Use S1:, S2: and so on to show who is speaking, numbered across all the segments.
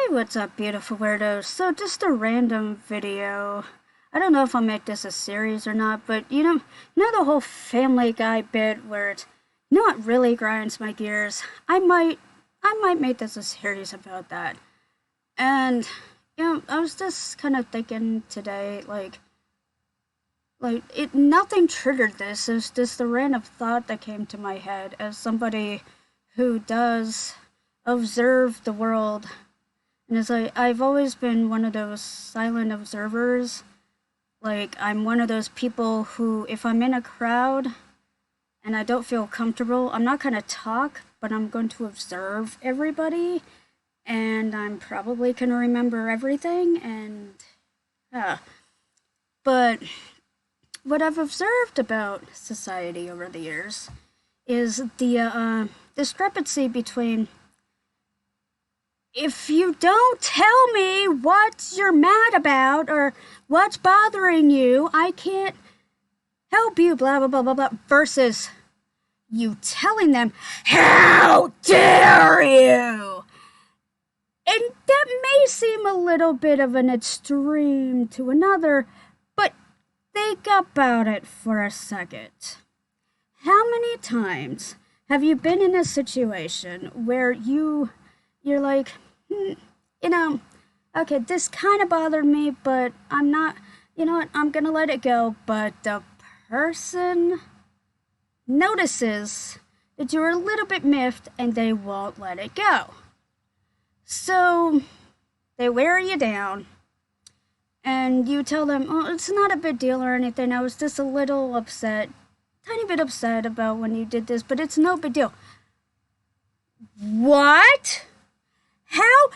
S1: Hey, what's up, beautiful weirdos? So, just a random video. I don't know if I'll make this a series or not, but you know the whole Family Guy bit where it's, what really grinds my gears? I might make this a series about that. And, I was just kind of thinking today, nothing triggered this. It was just a random thought that came to my head as somebody who does observe the world. And it's like, I've always been one of those silent observers. Like, I'm one of those people who, if I'm in a crowd and I don't feel comfortable, I'm not going to talk, but I'm going to observe everybody. And I'm probably going to remember everything. And, but what I've observed about society over the years is the discrepancy between, if you don't tell me what you're mad about or what's bothering you, I can't help you, blah, blah, blah, blah, blah, versus you telling them, how dare you? And that may seem a little bit of an extreme to another, but think about it for a second. How many times have you been in a situation where you're like, okay, this kind of bothered me, but I'm not, you know what, I'm gonna let it go. But the person notices that you're a little bit miffed and they won't let it go. So they wear you down and you tell them, oh, it's not a big deal or anything. I was just a little upset, tiny bit upset about when you did this, but it's no big deal. What? How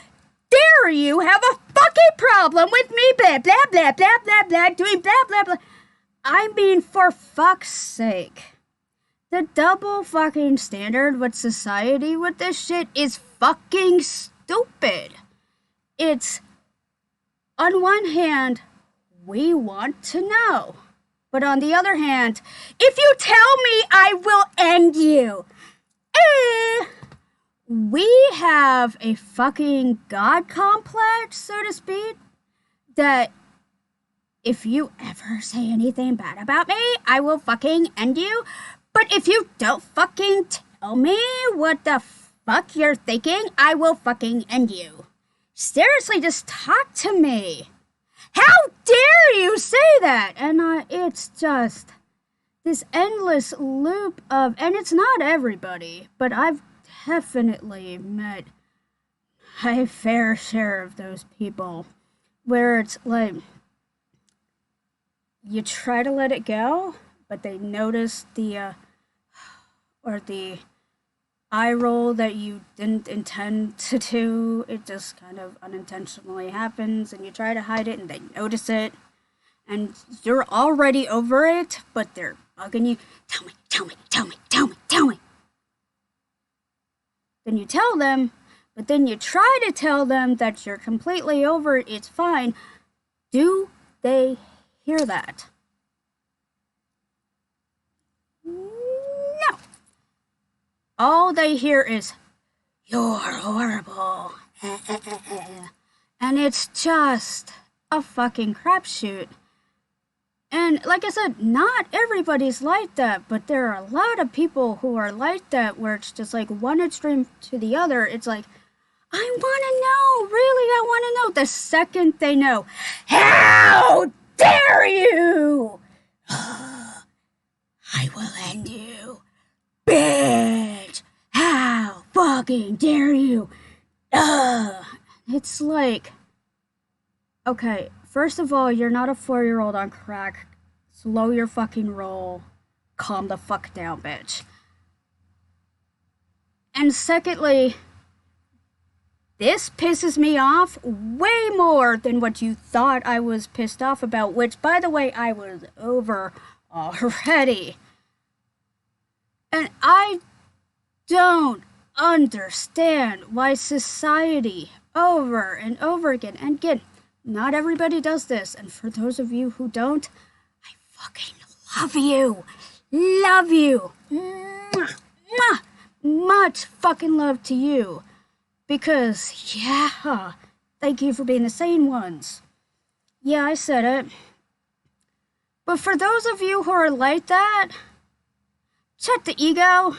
S1: dare you have a fucking problem with me, blah, blah, blah, blah, blah, blah, doing blah, blah, blah. I mean, for fuck's sake. The double fucking standard with society with this shit is fucking stupid. It's, on one hand, we want to know. But on the other hand, if you tell me, I will end you. We have a fucking God complex, so to speak, that if you ever say anything bad about me, I will fucking end you. But if you don't fucking tell me what the fuck you're thinking, I will fucking end you. Seriously, just talk to me. How dare you say that? And it's just this endless loop of, and it's not everybody, but I've definitely met a fair share of those people where it's like you try to let it go, but they notice the eye roll that you didn't intend to do. It just kind of unintentionally happens, and you try to hide it and they notice it, and you're already over it, but they're bugging you. Tell me, tell me, tell me, tell me, tell me. Then you tell them, but then you try to tell them that you're completely over it, it's fine. Do they hear that? No. All they hear is, you're horrible. And it's just a fucking crapshoot. And like I said, not everybody's like that, but there are a lot of people who are like that where it's just like one extreme to the other. It's like, I want to know, really, I want to know. The second they know, how dare you? I will end you. Bitch, how fucking dare you? It's like, okay, first of all, you're not a 4-year-old on crack. Slow your fucking roll. Calm the fuck down, bitch. And secondly, this pisses me off way more than what you thought I was pissed off about, which, by the way, I was over already. And I don't understand why society, over and over again, and again, not everybody does this, and for those of you who don't, I fucking love you. Love you. Mwah, mwah. Much fucking love to you. Because, yeah, Thank you for being the sane ones. Yeah, I said it. But for those of you who are like that, check the ego.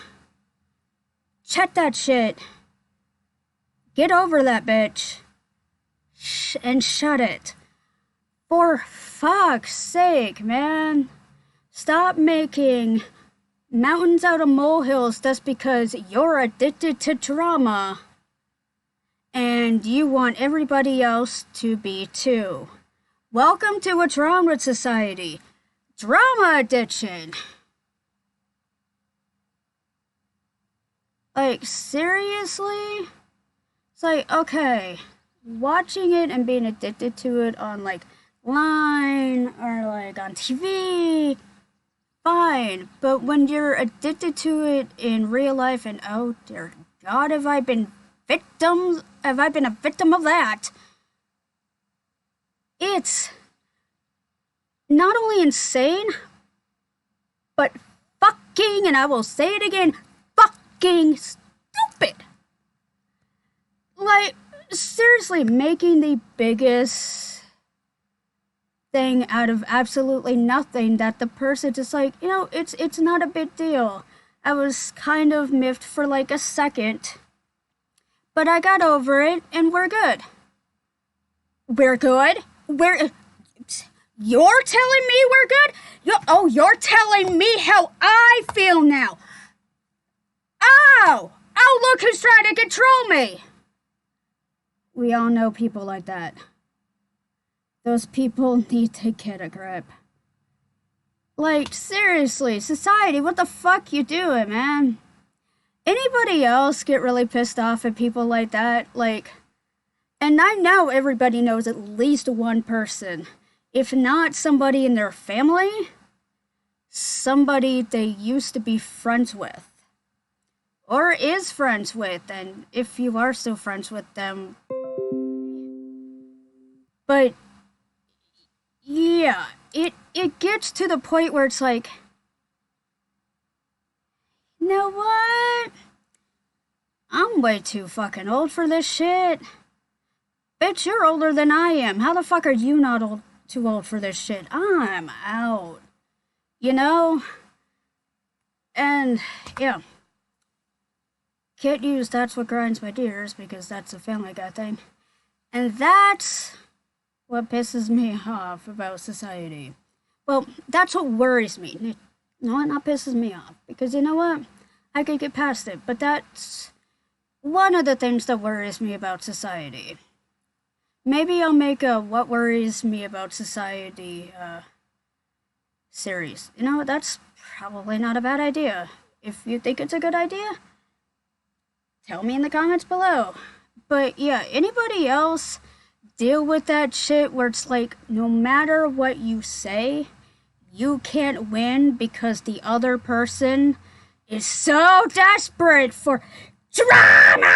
S1: Check that shit. Get over that bitch. And shut it. For fuck's sake, man. Stop making mountains out of molehills just because you're addicted to drama. And you want everybody else to be too. Welcome to a drama society. Drama addiction. Like, seriously? It's like, okay, watching it and being addicted to it on, like, line or, like, on TV, fine. But when you're addicted to it in real life and, oh, dear God, have I been a victim of that? It's not only insane, but fucking, and I will say it again, fucking stupid. Like, seriously, making the biggest thing out of absolutely nothing that the person just like, you know, it's not a big deal. I was kind of miffed for like a second, but I got over it and we're good. We're good? You're telling me we're good? You're telling me how I feel now. Oh, look who's trying to control me. We all know people like that. Those people need to get a grip. Like, seriously, society, what the fuck you doing, man? Anybody else get really pissed off at people like that? Like, and I know everybody knows at least one person. If not somebody in their family, somebody they used to be friends with. Or is friends with, and if you are still friends with them. But, yeah, it gets to the point where it's like, you know what? I'm way too fucking old for this shit. Bitch, you're older than I am. How the fuck are you not too old for this shit? I'm out. You know? And, yeah. Can't use That's What Grinds My Gears because that's a Family Guy thing. And that's what pisses me off about society. Well, that's what worries me. No, it not pisses me off. Because you know what? I could get past it. But that's one of the things that worries me about society. Maybe I'll make a What Worries Me About Society series. You know, that's probably not a bad idea. If you think it's a good idea, tell me in the comments below. But yeah, anybody else deal with that shit where it's like, no matter what you say, you can't win because the other person is so desperate for drama?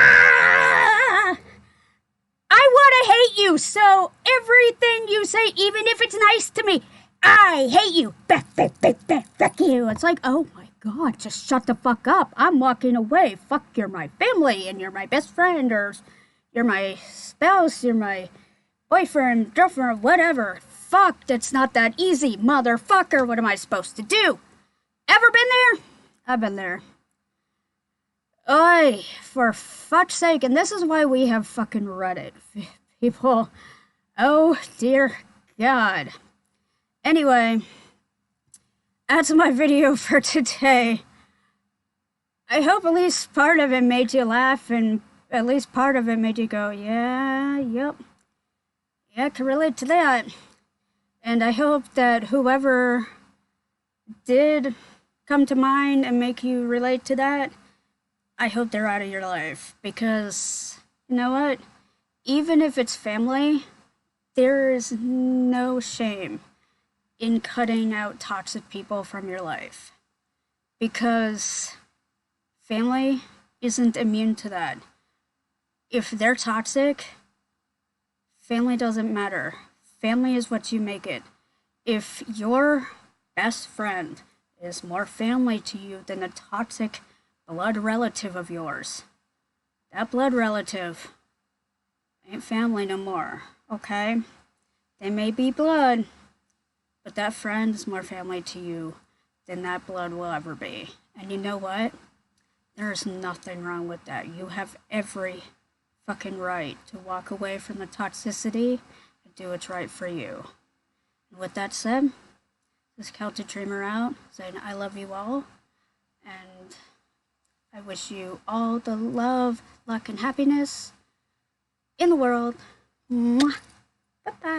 S1: I want to hate you, so everything you say, even if it's nice to me, I hate you. Fuck you. It's like, oh my God, just shut the fuck up. I'm walking away. Fuck, you're my family, and you're my best friend, or you're my spouse, you're my boyfriend, girlfriend, whatever. Fuck, that's not that easy, motherfucker. What am I supposed to do? Ever been there? I've been there. Oi, for fuck's sake, and this is why we have fucking Reddit. People, oh dear God. Anyway, that's my video for today. I hope at least part of it made you laugh, and at least part of it made you go, yeah, yep. Yeah, I can relate to that. And I hope that whoever did come to mind and make you relate to that, I hope they're out of your life. Because, you know what? Even if it's family, there is no shame in cutting out toxic people from your life. Because family isn't immune to that. If they're toxic, family doesn't matter. Family is what you make it. If your best friend is more family to you than a toxic blood relative of yours, that blood relative ain't family no more, okay? They may be blood, but that friend is more family to you than that blood will ever be. And you know what? There's nothing wrong with that. You have every fucking right to walk away from the toxicity and do what's right for you. And with that said, this is Celtic Dreamer out, saying I love you all, and I wish you all the love, luck, and happiness in the world. Mwah. Bye-bye.